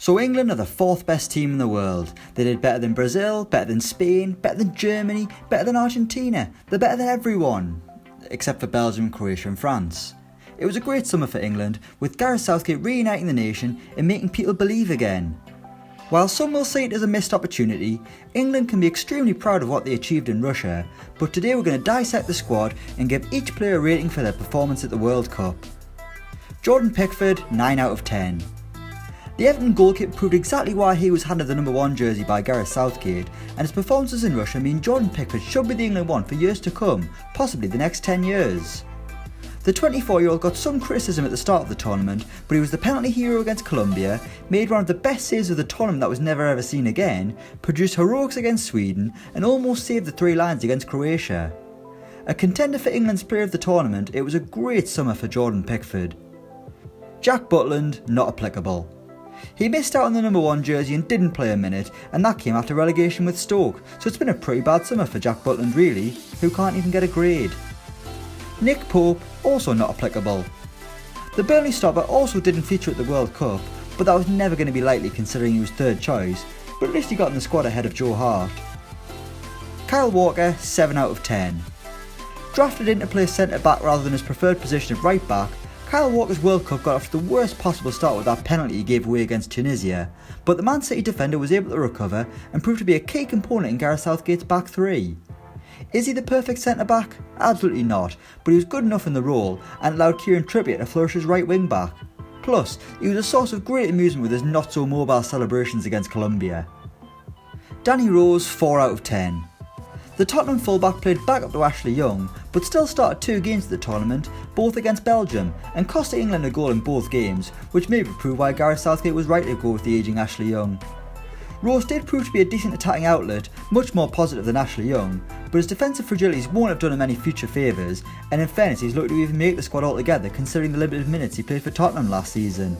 So England are the 4th best team in the world. They did better than Brazil, better than Spain, better than Germany, better than Argentina. They're better than everyone, except for Belgium, Croatia and France. It was a great summer for England, with Gareth Southgate reuniting the nation and making people believe again. While some will see it as a missed opportunity, England can be extremely proud of what they achieved in Russia, but today we're going to dissect the squad and give each player a rating for their performance at the World Cup. Jordan Pickford, 9 out of 10. The Everton goalkeeper proved exactly why he was handed the number 1 jersey by Gareth Southgate, and his performances in Russia mean Jordan Pickford should be the England one for years to come, possibly the next 10 years. The 24-year-old got some criticism at the start of the tournament, but he was the penalty hero against Colombia, made one of the best saves of the tournament that was never ever seen again, produced heroics against Sweden, and almost saved the 3 lions against Croatia. A contender for England's player of the tournament, it was a great summer for Jordan Pickford. Jack Butland, not applicable. He missed out on the number 1 jersey and didn't play a minute, and that came after relegation with Stoke, so it's been a pretty bad summer for Jack Butland really, who can't even get a grade. Nick Pope, also not applicable. The Burnley stopper also didn't feature at the World Cup, but that was never going to be likely considering he was 3rd choice, but at least he got in the squad ahead of Joe Hart. Kyle Walker, 7 out of 10. Drafted in to play centre back rather than his preferred position of right back, Kyle Walker's World Cup got off to the worst possible start with that penalty he gave away against Tunisia, but the Man City defender was able to recover and proved to be a key component in Gareth Southgate's back 3. Is he the perfect centre back? Absolutely not, but he was good enough in the role and allowed Kieran Trippier to flourish as right wing back. Plus, he was a source of great amusement with his not so mobile celebrations against Colombia. Danny Rose, 4 out of 10. The Tottenham fullback played back up to Ashley Young, but still started 2 games at the tournament, both against Belgium, and cost England a goal in both games, which maybe proved why Gareth Southgate was right to go with the ageing Ashley Young. Rose did prove to be a decent attacking outlet, much more positive than Ashley Young, but his defensive fragilities won't have done him any future favours, and in fairness he's lucky to even make the squad altogether considering the limited minutes he played for Tottenham last season.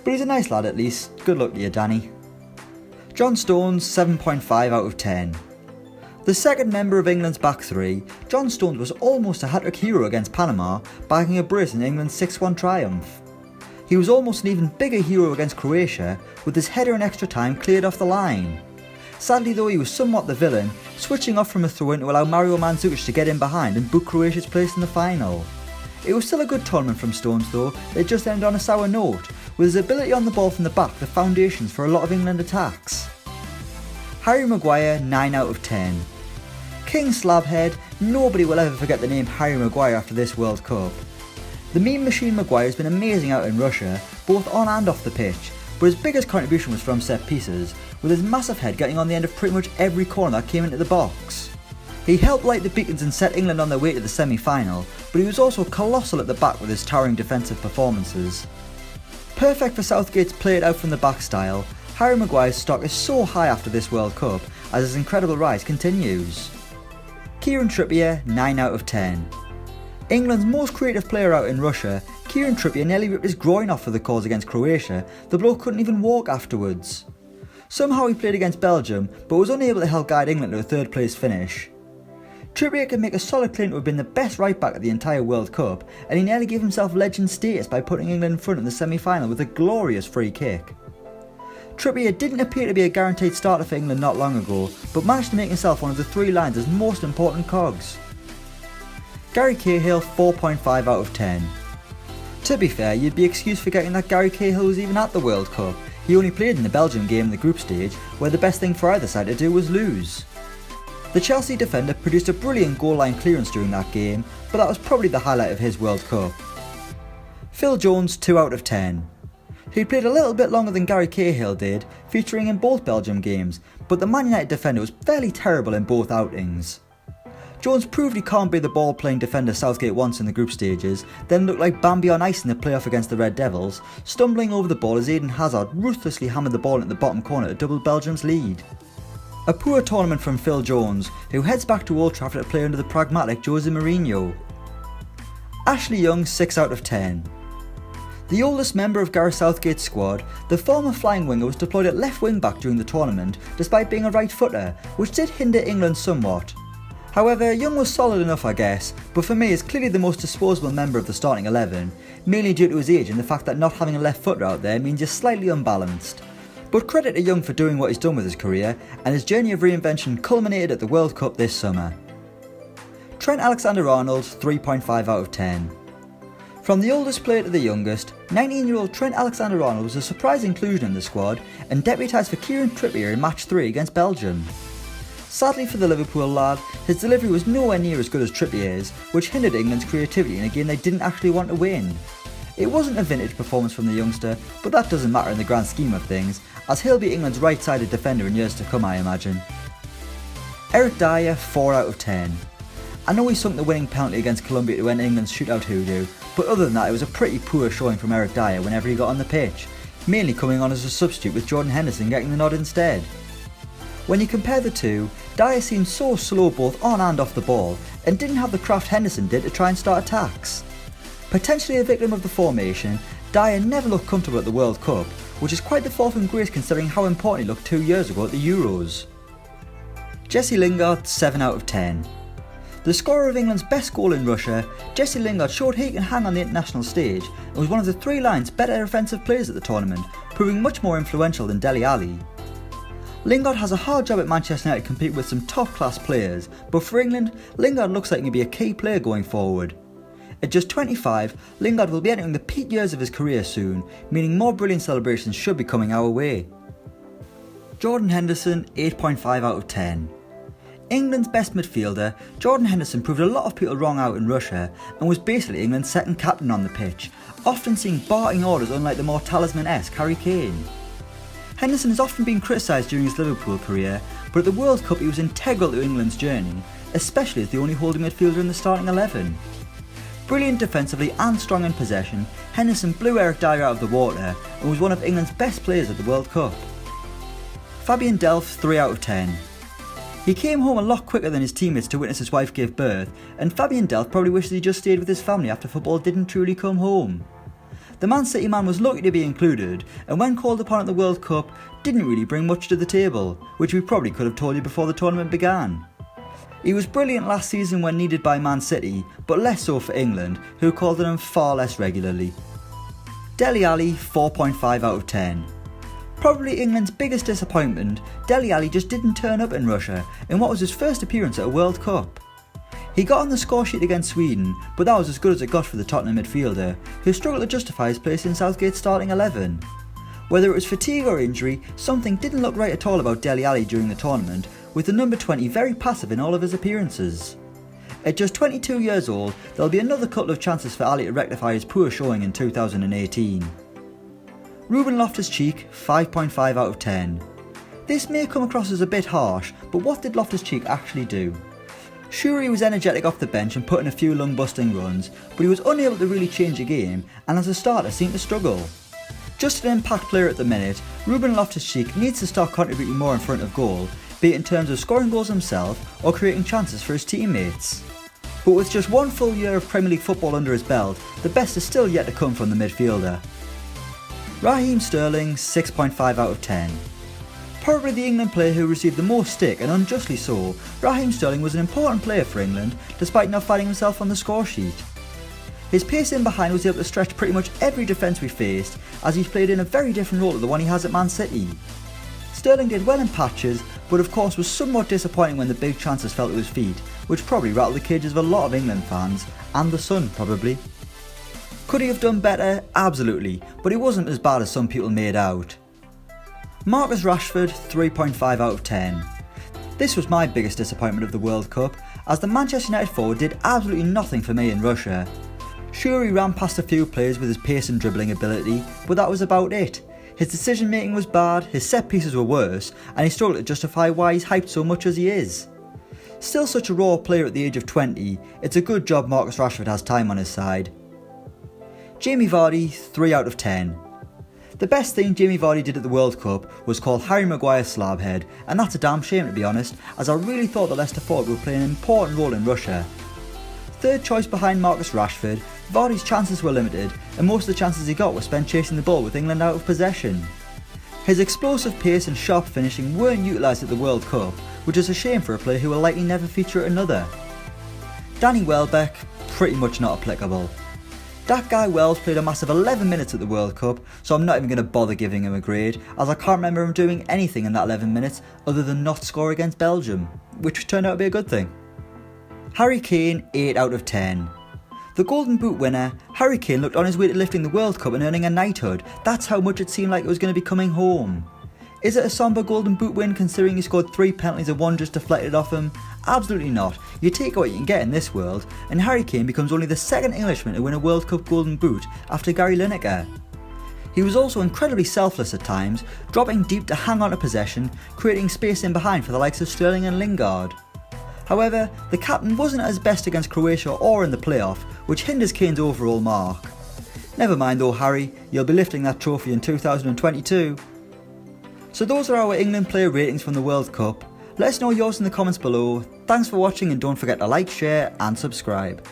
But he's a nice lad at least, good luck to you Danny. John Stones, 7.5 out of 10. The second member of England's back 3, John Stones was almost a hat-trick hero against Panama, bagging a brace in England's 6-1 triumph. He was almost an even bigger hero against Croatia, with his header in extra time cleared off the line. Sadly though, he was somewhat the villain, switching off from a throw-in to allow Mario Mandzukic to get in behind and book Croatia's place in the final. It was still a good tournament from Stones though, it just ended on a sour note, with his ability on the ball from the back the foundations for a lot of England attacks. Harry Maguire, 9 out of 10. King Slabhead, nobody will ever forget the name Harry Maguire after this World Cup. The meme machine Maguire has been amazing out in Russia, both on and off the pitch, but his biggest contribution was from set pieces, with his massive head getting on the end of pretty much every corner that came into the box. He helped light the beacons and set England on their way to the semi-final, but he was also colossal at the back with his towering defensive performances. Perfect for Southgate's play it out from the back style, Harry Maguire's stock is so high after this World Cup as his incredible rise continues. Kieran Trippier, 9 out of 10. England's most creative player out in Russia, Kieran Trippier nearly ripped his groin off for the cause against Croatia. The bloke couldn't even walk afterwards. Somehow he played against Belgium, but was unable to help guide England to a 3rd place finish. Trippier can make a solid claim to have been the best right back at the entire World Cup, and he nearly gave himself legend status by putting England in front in the semi-final with a glorious free kick. Trippier didn't appear to be a guaranteed starter for England not long ago, but managed to make himself one of the 3 lions' most important cogs. Gary Cahill, 4.5 out of 10. To be fair, you'd be excused forgetting that Gary Cahill was even at the World Cup. He only played in the Belgium game in the group stage, where the best thing for either side to do was lose. The Chelsea defender produced a brilliant goal line clearance during that game, but that was probably the highlight of his World Cup. Phil Jones, 2 out of 10. He played a little bit longer than Gary Cahill did, featuring in both Belgium games, but the Man United defender was fairly terrible in both outings. Jones proved he can't be the ball-playing defender Southgate wants in the group stages, then looked like Bambi on ice in the playoff against the Red Devils, stumbling over the ball as Eden Hazard ruthlessly hammered the ball into the bottom corner to double Belgium's lead. A poor tournament from Phil Jones, who heads back to Old Trafford to play under the pragmatic Jose Mourinho. Ashley Young, 6 out of 10. The oldest member of Gareth Southgate's squad, the former flying winger was deployed at left wing back during the tournament, despite being a right footer, which did hinder England somewhat. However, Young was solid enough I guess, but for me is clearly the most disposable member of the starting 11, mainly due to his age and the fact that not having a left footer out there means you're slightly unbalanced. But credit to Young for doing what he's done with his career, and his journey of reinvention culminated at the World Cup this summer. Trent Alexander-Arnold, 3.5 out of 10. From the oldest player to the youngest, 19-year-old Trent Alexander-Arnold was a surprise inclusion in the squad and deputised for Kieran Trippier in match 3 against Belgium. Sadly for the Liverpool lad, his delivery was nowhere near as good as Trippier's, which hindered England's creativity in a game they didn't actually want to win. It wasn't a vintage performance from the youngster, but that doesn't matter in the grand scheme of things, as he'll be England's right-sided defender in years to come, I imagine. Eric Dyer, 4 out of 10. I know he sunk the winning penalty against Colombia to end England's shootout hoodoo, but other than that it was a pretty poor showing from Eric Dyer whenever he got on the pitch, mainly coming on as a substitute with Jordan Henderson getting the nod instead. When you compare the two, Dyer seemed so slow both on and off the ball and didn't have the craft Henderson did to try and start attacks. Potentially a victim of the formation, Dyer never looked comfortable at the World Cup, which is quite the fall from grace considering how important he looked 2 years ago at the Euros. Jesse Lingard, 7 out of 10. The scorer of England's best goal in Russia, Jesse Lingard showed he can hang on the international stage and was one of the 3 Lions' better offensive players at the tournament, proving much more influential than Dele Alli. Lingard has a hard job at Manchester United competing with some top class players, but for England, Lingard looks like he can be a key player going forward. At just 25, Lingard will be entering the peak years of his career soon, meaning more brilliant celebrations should be coming our way. Jordan Henderson, 8.5 out of 10. England's best midfielder, Jordan Henderson proved a lot of people wrong out in Russia and was basically England's second captain on the pitch, often seeing barking orders unlike the more talisman-esque Harry Kane. Henderson has often been criticised during his Liverpool career, but at the World Cup he was integral to England's journey, especially as the only holding midfielder in the starting 11. Brilliant defensively and strong in possession, Henderson blew Eric Dyer out of the water and was one of England's best players at the World Cup. Fabian Delph, 3 out of 10. He came home a lot quicker than his teammates to witness his wife give birth, and Fabian Delph probably wishes he just stayed with his family after football didn't truly come home. The Man City man was lucky to be included, and when called upon at the World Cup, didn't really bring much to the table, which we probably could have told you before the tournament began. He was brilliant last season when needed by Man City, but less so for England, who called on him far less regularly. Dele Alli, 4.5 out of 10. Probably England's biggest disappointment, Dele Alli just didn't turn up in Russia in what was his first appearance at a World Cup. He got on the score sheet against Sweden, but that was as good as it got for the Tottenham midfielder, who struggled to justify his place in Southgate's starting 11. Whether it was fatigue or injury, something didn't look right at all about Dele Alli during the tournament, with the number 20 very passive in all of his appearances. At just 22 years old, there'll be another couple of chances for Alli to rectify his poor showing in 2018. RUBEN Loftus-CHEEK, 5.5 out of 10. This may come across as a bit harsh, but what did Loftus-CHEEK actually do? Sure, he was energetic off the bench and put in a few lung-busting runs, but he was unable to really change a game, and as a starter seemed to struggle. Just an impact player at the minute, RUBEN Loftus-CHEEK needs to start contributing more in front of goal, be it in terms of scoring goals himself or creating chances for his teammates. But with just one full year of Premier League football under his belt, the best is still yet to come from the midfielder. Raheem Sterling, 6.5 out of 10. Probably the England player who received the most stick, and unjustly so, Raheem Sterling was an important player for England despite not finding himself on the score sheet. His pace in behind was able to stretch pretty much every defence we faced, as he's played in a very different role to the one he has at Man City. Sterling did well in patches, but of course was somewhat disappointing when the big chances fell at his feet, which probably rattled the cages of a lot of England fans, and the Sun probably. Could he have done better? Absolutely, but he wasn't as bad as some people made out. Marcus Rashford, 3.5 out of 10. This was my biggest disappointment of the World Cup, as the Manchester United forward did absolutely nothing for me in Russia. Sure, he ran past a few players with his pace and dribbling ability, but that was about it. His decision making was bad, his set pieces were worse, and he struggled to justify why he's hyped so much as he is. Still such a raw player at the age of 20, it's a good job Marcus Rashford has time on his side. Jamie Vardy, 3 out of 10. The best thing Jamie Vardy did at the World Cup was call Harry Maguire slabhead, and that's a damn shame to be honest, as I really thought the Leicester forward would play an important role in Russia. Third choice behind Marcus Rashford, Vardy's chances were limited, and most of the chances he got were spent chasing the ball with England out of possession. His explosive pace and sharp finishing weren't utilised at the World Cup, which is a shame for a player who will likely never feature at another. Danny Welbeck, pretty much not applicable. That guy Wells played a massive 11 minutes at the World Cup, so I'm not even going to bother giving him a grade, as I can't remember him doing anything in that 11 minutes other than not score against Belgium, which turned out to be a good thing. Harry Kane, 8 out of 10. The Golden Boot winner, Harry Kane, looked on his way to lifting the World Cup and earning a knighthood. That's how much it seemed like it was going to be coming home. Is it a somber Golden Boot win considering he scored 3 penalties and 1 just deflected off him? Absolutely not. You take what you can get in this world, and Harry Kane becomes only the second Englishman to win a World Cup Golden Boot after Gary Lineker. He was also incredibly selfless at times, dropping deep to hang on to possession, creating space in behind for the likes of Sterling and Lingard. However, the captain wasn't at his best against Croatia or in the playoff, which hinders Kane's overall mark. Never mind though, Harry, you'll be lifting that trophy in 2022. So those are our England player ratings from the World Cup. Let us know yours in the comments below. Thanks for watching and don't forget to like, share and subscribe.